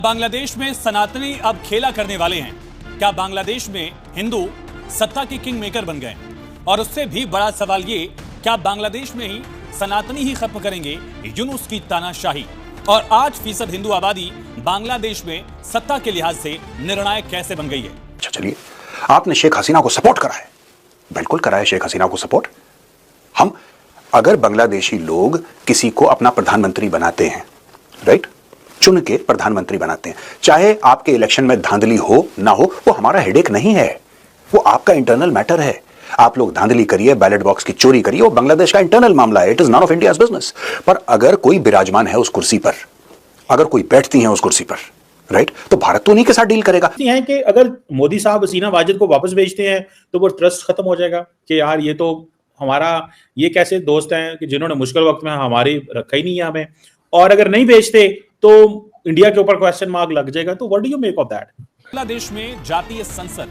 बांग्लादेश में सनातनी अब खेला करने वाले हैं। क्या बांग्लादेश में हिंदू सत्ता के किंग मेकर बन गए? और उससे भी बड़ा सवाल ये, क्या बांग्लादेश में ही सनातनी ही खत्म करेंगे यूनुस की तानाशाही? और 8% हिंदू आबादी बांग्लादेश में सत्ता के लिहाज से निर्णायक कैसे बन गई है? अच्छा चलिए, आपने शेख हसीना को सपोर्ट करा है। बिल्कुल करा है शेख हसीना को सपोर्ट। हम अगर बांग्लादेशी लोग किसी को अपना प्रधानमंत्री बनाते हैं, राइट, चुन के प्रधानमंत्री बनाते हैं, चाहे आपके इलेक्शन में धांधली हो ना हो, वो हमारा हेडेक नहीं है, वो आपका इंटरनल मैटर है। आप लोग धांधली करिए, बैलेट बॉक्स की चोरी करिए, वो बांग्लादेश का इंटरनल मामला है। It is none of India's business. पर अगर कोई विराजमान है उस कुर्सी पर, अगर कोई बैठती है उस कुर्सी पर, राइट, तो भारत तो उन्हीं के साथ डील करेगा। हैं कि अगर मोदी साहब हसीना वाजिद को वापस भेजते हैं तो वो ट्रस्ट खत्म हो जाएगा कि यार ये तो हमारा, ये कैसे दोस्त हैं कि जिन्होंने मुश्किल वक्त में हमारी रखा ही नहीं है हमें। और अगर नहीं भेजते तो इंडिया के ऊपर क्वेश्चन मार्क लग जाएगा। तो what do you make of that? Bangladesh में जातीय संसद,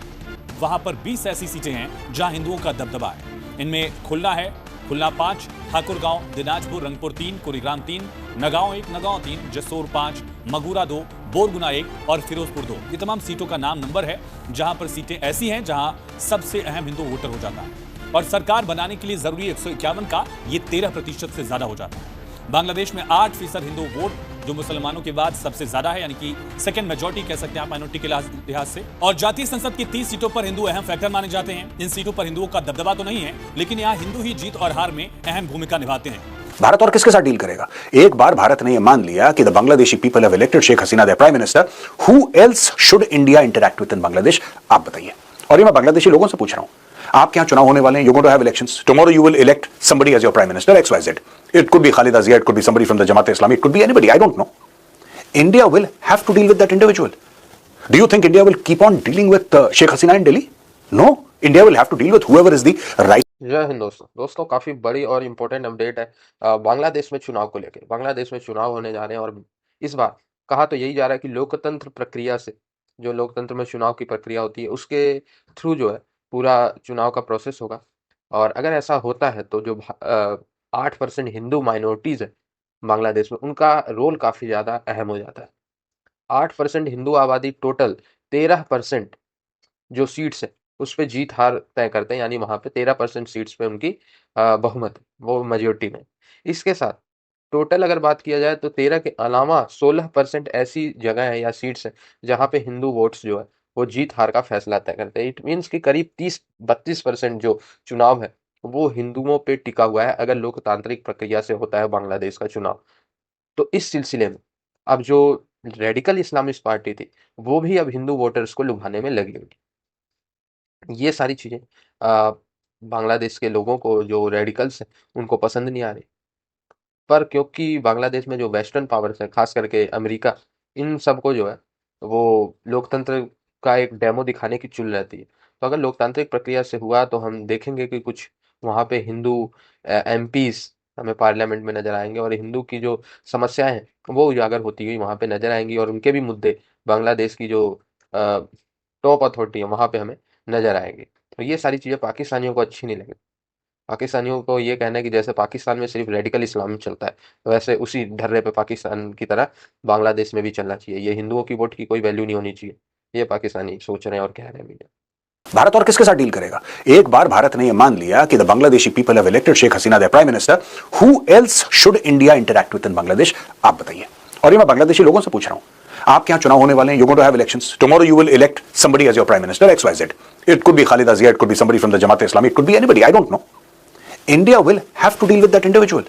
वहां पर 20 ऐसी सीटें हैं जहां हिंदुओं का दबदबा है। इनमें खुलना है, खुलना 5, ठाकुरगांव, दिनाजपुर, रंगपुर 3, कुरीग्राम 3, नगांव 1, नगांव 3, जसोर 5, मगुरा 2, बोरगुना 1 और फिरोजपुर 2। ये तमाम सीटों का नाम नंबर है जहां पर सीटें ऐसी हैं जहां सबसे अहम हिंदू वोटर हो जाता है और सरकार बनाने के लिए जरूरी 151 का ये 13% से ज्यादा हो जाता है। बांग्लादेश में 8% हिंदू वोट, जो मुसलमानों के बाद सबसे ज्यादा है, यानी कि सेकंड मेजॉरिटी कह सकते हैं आप माइनॉरिटी के लिहाज से। और जातीय संसद की 30 सीटों पर हिंदू अहम फैक्टर माने जाते हैं। इन सीटों पर हिंदुओं का दबदबा तो नहीं है, लेकिन यहाँ हिंदू ही जीत और हार में अहम भूमिका निभाते हैं। भारत और किसके साथ डील करेगा? एक बार भारत ने यह मान लिया कि the Bangladeshi people have elected Sheikh Hasina their prime minister, who else should India interact with in Bangladesh? आप बताइए। और ये मैं बांग्लादेशी लोगों से पूछ रहा हूं, आपके यहां चुनाव होने वाले हैं, you going to have elections, tomorrow you will elect somebody as your prime minister, XYZ. It could be Khalida Zia, it could be somebody from the Jamaat Islami, it could be anybody, I don't know. India will have to deal with that individual. Do you think India will keep on dealing with Sheikh Hasina in Delhi? No, India will have to deal with whoever is the right. जय हिंद दोस्तों काफी बड़ी और important update है बांग्लादेश में चुनाव को लेकर। बांग्लादेश में चुनाव होने जा रहे हैं और इस बार कहा तो यही जा रहा है कि लोकतंत्र प्रक्रिया से, जो लोकतंत्र में चुनाव की प्रक्रिया होती है उसके थ्रू जो है पूरा चुनाव का प्रोसेस होगा। और अगर ऐसा होता है तो जो 8% हिंदू माइनॉरिटीज है बांग्लादेश में, उनका रोल काफी ज्यादा अहम हो जाता है। 8% हिंदू आबादी टोटल 13% जो सीट्स है उस पे जीत हार तय करते हैं, यानी वहां पे 13% सीट्स पे उनकी बहुमत है, वो मेजोरिटी में। इसके साथ टोटल अगर बात किया जाए तो 13 के अलावा 16% ऐसी जगह है या सीट्स है जहां पे हिंदू वोट्स जो है वो जीत हार का फैसला तय करते हैं। इट मीन्स कि करीब 30-32% जो चुनाव है वो हिंदुओं पे टिका हुआ है अगर लोकतांत्रिक प्रक्रिया से होता है बांग्लादेश का चुनाव। तो इस सिलसिले में अब जो रेडिकल इस्लामिस्ट पार्टी थी वो भी अब हिंदू वोटर्स को लुभाने में लगी हुई। ये सारी चीजें बांग्लादेश के लोगों को, जो रेडिकल्स हैं, उनको पसंद नहीं आ रही। पर क्योंकि बांग्लादेश में जो वेस्टर्न पावर्स है, खास करके अमेरिका, इन सबको जो है वो लोकतंत्र का एक डेमो दिखाने की चुल रहती है। तो अगर लोकतांत्रिक प्रक्रिया से हुआ तो हम देखेंगे कि कुछ वहाँ पे हिंदू MPs हमें पार्लियामेंट में नजर आएंगे और हिंदू की जो समस्याएं हैं वो उजागर होती हुई वहाँ पे नजर आएंगी और उनके भी मुद्दे बांग्लादेश की जो टॉप अथॉरिटी है वहाँ पे हमें नजर आएंगे। तो ये सारी चीज़ें पाकिस्तानियों को अच्छी नहीं लगी। पाकिस्तानियों को ये कहना है कि जैसे पाकिस्तान में सिर्फ रेडिकल इस्लाम चलता है तो वैसे उसी ढर्रे पे पाकिस्तान की तरह बांग्लादेश में भी चलना चाहिए। ये हिंदुओं की वोट की कोई वैल्यू नहीं होनी चाहिए, ये पाकिस्तानी सोच रहे हैं और कह रहे हैं भी। भारत और किसके साथ डील करेगा? एक बार भारत ने यह मान लिया कि the Bangladeshi people have elected Sheikh Hasina their prime minister, who else should India interact with in Bangladesh? आप बताइए। और ये मैं बांग्लादेशी लोगों से पूछ रहा हूं, आपके यहां चुनाव होने वाले हैं, you going to have elections, tomorrow you will elect somebody as your prime minister, XYZ. It could be Khalida Zia, it could be somebody from the Jamaat Islami, it could be anybody, I don't know. India will have to deal with that individual.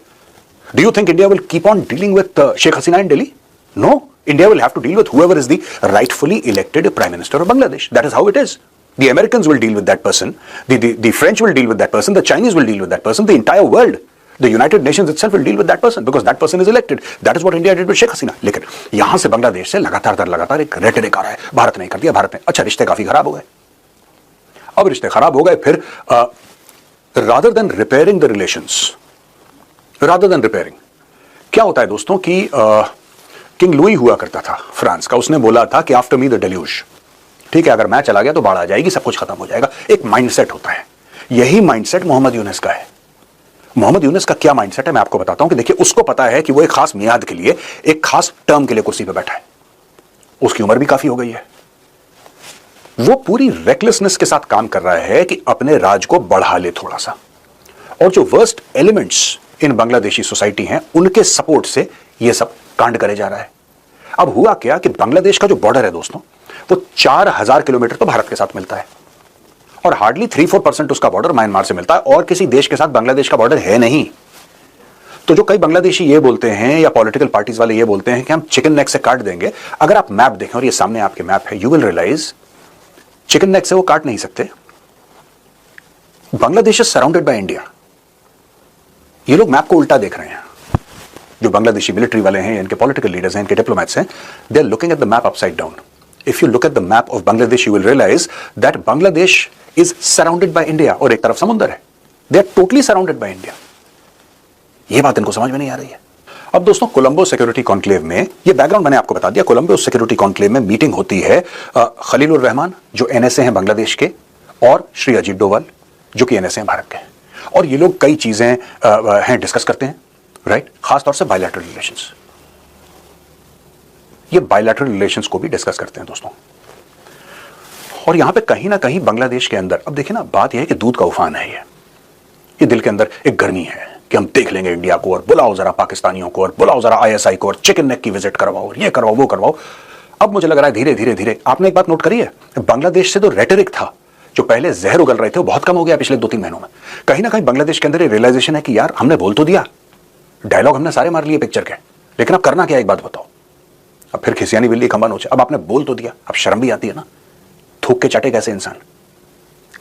Do you think India will keep on dealing with Sheikh Hasina in Delhi? No, India will have to deal with whoever is the rightfully elected Prime Minister of Bangladesh. That is how it is. The Americans will deal with that person, the French will deal with that person, the Chinese will deal with that person, the entire world, the United Nations itself will deal with that person because that person is elected. That is what India did with Sheikh Hasina. लेकिन यहां से बांग्लादेश से लगातार एक rhetoric आ रहा है, भारत ने कर दिया, भारत ने, अच्छा रिश्ते काफी खराब हो गए। अब रिश्ते खराब हो गए, फिर rather than repairing the relations, rather than repairing, क्या होता है दोस्तों कि किंग लुई हुआ करता था फ्रांस का, उसने बोला था कि आफ्टर मी द डेल्यूज, ठीक है, अगर मैं चला गया तो बाढ़ आ जाएगी, सब कुछ खत्म हो जाएगा। एक माइंडसेट होता है, यही माइंडसेट मोहम्मद यूनुस का है। मोहम्मद यूनुस का क्या माइंडसेट है मैं आपको बताता हूं कि देखिए, उसको पता है कि वो एक खास मियाद के लिए, एक खास टर्म के लिए कुर्सी पे बैठा है। उसकी उम्र भी काफी हो गई है। वो पूरी रेकलेसनेस के साथ काम कर रहा है कि अपने राज को बढ़ा ले थोड़ा सा, और जो worst elements in Bangladeshi society हैं उनके सपोर्ट से ये सब कांड करे जा रहा है। अब हुआ क्या कि बांग्लादेश का जो बॉर्डर है दोस्तों, वो 4000 किलोमीटर तो भारत के साथ मिलता है, और हार्डली 3-4% उसका बॉर्डर म्यांमार से मिलता है, और किसी देश के साथ बांग्लादेश का बॉर्डर है नहीं। तो जो कई बांग्लादेशी ये बोलते हैं या पॉलिटिकल पार्टीज वाले ये बोलते हैं कि हम चिकन नेक से काट देंगे, अगर आप मैप देखें, और ये सामने आपके मैप है, you will realise chicken neck से वो काट नहीं सकते। Bangladesh is surrounded by India. ये लोग मैप को उल्टा देख रहे हैं, जो बांग्लादेशी मिलिट्री वाले हैं, इनके पॉलिटिकल लीडर्स हैं, इनके डिप्लोमैट्स हैं, they are looking at the map upside down. If you look at the map of Bangladesh you will realise that Bangladesh is surrounded by India, और एक तरफ समुद्र है। They are totally surrounded by India. ये बात इनको समझ में नहीं आ रही है। अब दोस्तों, कोलंबो सिक्योरिटी कॉन्क्लेव में, ये बैकग्राउंड मैंने आपको बता दिया, कोलंबो सिक्योरिटी कॉन्क्लेव में मीटिंग होती है खलीलुर रहमान जो एनएसए हैं बांग्लादेश के, और श्री अजीत डोवाल जो कि एनएसए हैं भारत के, और ये लोग कई चीजें हैं डिस्कस करते हैं, राइट, खासतौर से बायलैटरल रिलेशंस। ये बायलैटरल रिलेशंस को भी डिस्कस करते हैं दोस्तों। और यहां पे कहीं ना कहीं बांग्लादेश के अंदर, अब देखिए ना, बात यह है कि दूध का उफान है, ये दिल के अंदर एक गर्मी है कि हम देख लेंगे इंडिया को, और बुलाओ जरा पाकिस्तानियों को, और बुलाओ जरा आईएसआई को, और चिकन नेक की विजिट करवाओ, और ये करवाओ वो करवाओ। अब मुझे लग रहा है धीरे धीरे धीरे, आपने एक बात नोट करी है, बांग्लादेश से तो रेटरिक था, जो पहले जहर उगल रहे थे, वो बहुत कम हो गया पिछले 2-3 महीनों में। कहीं ना कहीं बांग्लादेश के अंदर ये रियलाइजेशन है कि यार हमने बोल तो दिया, डायलॉग हमने सारे मार लिए पिक्चर के, लेकिन अब करना क्या, एक बात बताओ। अब फिर खिसियानी बिल्ली खंबा नोचे। अब आपने बोल तो दिया, अब शर्म भी आती है ना, थूक के चाटे कैसे इंसान,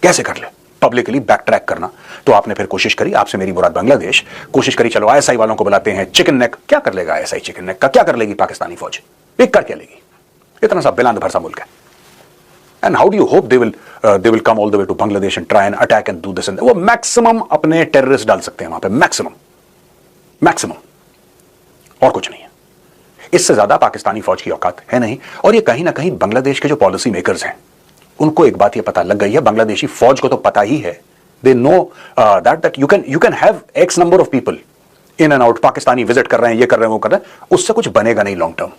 कैसे कर ले पब्लिकली बैक ट्रैक करना। तो आपने फिर कोशिश करी, आपसे मेरी मुराद बांग्लादेश, कोशिश करी चलो आईएसआई वालों को बुलाते हैं, चिकन नेक। क्या कर लेगा आईएसआई चिकन नेक का, क्या कर लेगी पाकिस्तानी फौज, एक कर क्या लेगी, इतना सा बिलांद भरसा मुल्क है। And how do you hope they will come all the way to Bangladesh and try and attack and do this and, वो मैक्सिमम अपने टेररिस्ट डाल सकते हैं वहां पे, मैक्सिमम, और कुछ नहीं है। इससे ज्यादा पाकिस्तानी फौज की औकात है नहीं। और ये कहीं ना कहीं बांग्लादेश के जो पॉलिसी मेकर्स हैं उनको एक बात ये पता लग गई है, बांग्लादेशी फौज को तो पता ही है, they know that you can have x number of people in and out, Pakistani visit कर रहे हैं, ये कर रहे हैं, वो कर रहे हैं, उससे कुछ बनेगा नहीं लॉन्ग टर्म।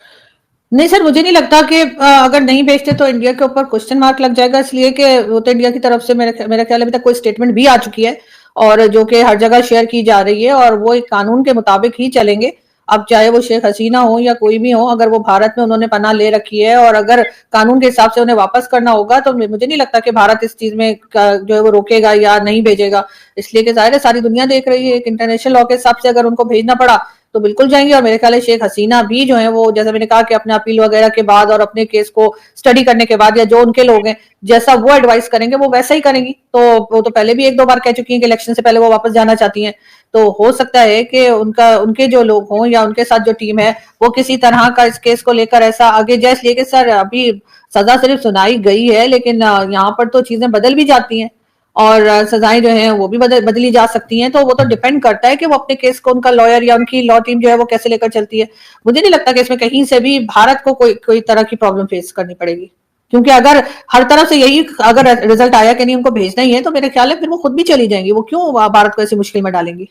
नहीं सर, मुझे नहीं लगता कि अगर नहीं भेजते तो इंडिया के ऊपर क्वेश्चन मार्क लग जाएगा, इसलिए कि वो तो इंडिया की तरफ से मेरा ख्याल अभी तक कोई स्टेटमेंट भी आ चुकी है, और जो कि हर जगह शेयर की जा रही है, और वो एक कानून के मुताबिक ही चलेंगे। अब चाहे वो शेख हसीना हो या कोई भी हो, अगर वो भारत में उन्होंने पनाह ले रखी है, और अगर कानून के हिसाब से उन्हें वापस करना होगा, तो मुझे नहीं लगता कि भारत इस चीज में जो है वो रोकेगा या नहीं भेजेगा। इसलिए कि जाहिर है सारी दुनिया देख रही है, एक इंटरनेशनल लॉ के हिसाब से अगर उनको भेजना पड़ा तो बिल्कुल जाएंगे। और मेरे ख्याल है शेख हसीना भी जो है वो, जैसा मैंने कहा कि अपने अपील वगैरह के बाद और अपने केस को स्टडी करने के बाद, या जो उनके लोग हैं जैसा वो एडवाइस करेंगे वो वैसा ही करेंगी। तो वो तो पहले भी 1-2 बार कह चुकी हैं कि इलेक्शन से पहले वो वापस जाना चाहती हैं। तो हो सकता है कि उनके जो लोग हों या उनके साथ जो टीम है वो किसी तरह का इस केस को लेकर ऐसा आगे जाए। इसलिए कि सर अभी सजा सिर्फ सुनाई गई है, लेकिन यहाँ पर तो चीजें बदल भी जाती हैं, और सजाएं जो हैं वो भी बदली जा सकती हैं। तो वो तो डिपेंड करता है कि वो अपने केस को, उनका लॉयर या उनकी लॉ टीम जो है वो कैसे लेकर चलती है। मुझे नहीं लगता कि इसमें कहीं से भी भारत को कोई तरह की प्रॉब्लम फेस करनी पड़ेगी, क्योंकि अगर हर तरफ से यही अगर रिजल्ट आया कि नहीं उनको भेजना ही है, तो मेरे ख्याल है फिर वो खुद भी चली जाएंगी। वो क्यों भारत को ऐसी मुश्किल में डालेंगी।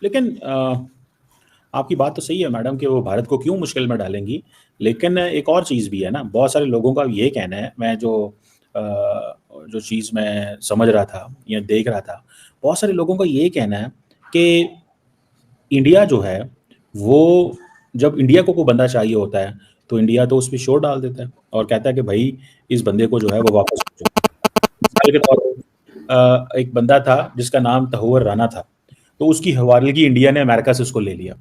लेकिन आपकी बात तो सही है मैडम कि वो भारत को क्यों मुश्किल में डालेंगी, लेकिन एक और चीज़ भी है ना, बहुत सारे लोगों का ये कहना है, मैं जो चीज़ मैं समझ रहा था या देख रहा था, बहुत सारे लोगों का ये कहना है कि इंडिया जो है वो, जब इंडिया को कोई बंदा चाहिए होता है तो इंडिया तो उस पर शोर डाल देता है और कहता है कि भाई इस बंदे को जो है वो वापस भेजो। मिसाल के तौर पर एक बंदा था जिसका नाम तहव्वुर राना था, तो उसकी हवालगी इंडिया ने अमेरिका से उसको ले लिया।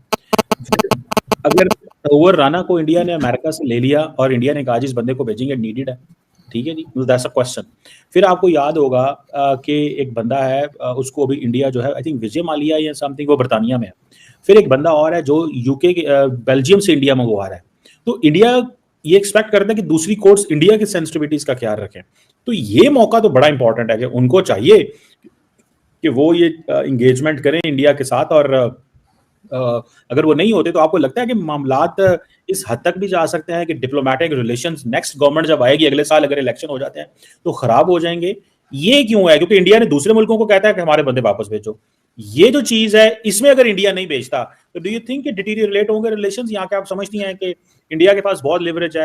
अगर तहव्वुर राना को इंडिया ने अमेरिका से ले लिया और इंडिया ने कहा जी इस बंदे को भेजेंगे, नीडेड है, ठीक है जी, दैट्स अ क्वेश्चन। फिर आपको याद होगा कि एक बंदा है, उसको अभी इंडिया जो है, आई थिंक विजय मालिया या समथिंग, वो बरतानिया में है। फिर एक बंदा और है जो यूके बेल्जियम से इंडिया में वो आ रहा है। तो इंडिया ये एक्सपेक्ट करता है कि दूसरी कोर्ट्स इंडिया की सेंसिटिविटीज का ख्याल रखें। तो ये मौका तो बड़ा इंपॉर्टेंट है कि उनको चाहिए कि वो ये इंगेजमेंट करें इंडिया के साथ, और अगर वो नहीं होते तो आपको लगता है कि मामलात इस हद तक भी जा सकते हैं कि डिप्लोमेटिक रिलेशंस नेक्स्ट गवर्नमेंट जब आएगी अगले साल, अगर इलेक्शन हो जाते हैं तो खराब हो जाएंगे। ये क्यों है? क्योंकि इंडिया ने दूसरे मुल्कों को कहता है कि हमारे बंदे वापस भेजो। ये जो चीज है इसमें अगर इंडिया नहीं बेचता तो डू यू थिंक कि डिटीरियरेट होंगे रिलेशंस? यहाँ के आप समझती हैं कि इंडिया के पास बहुत लिवरेज है,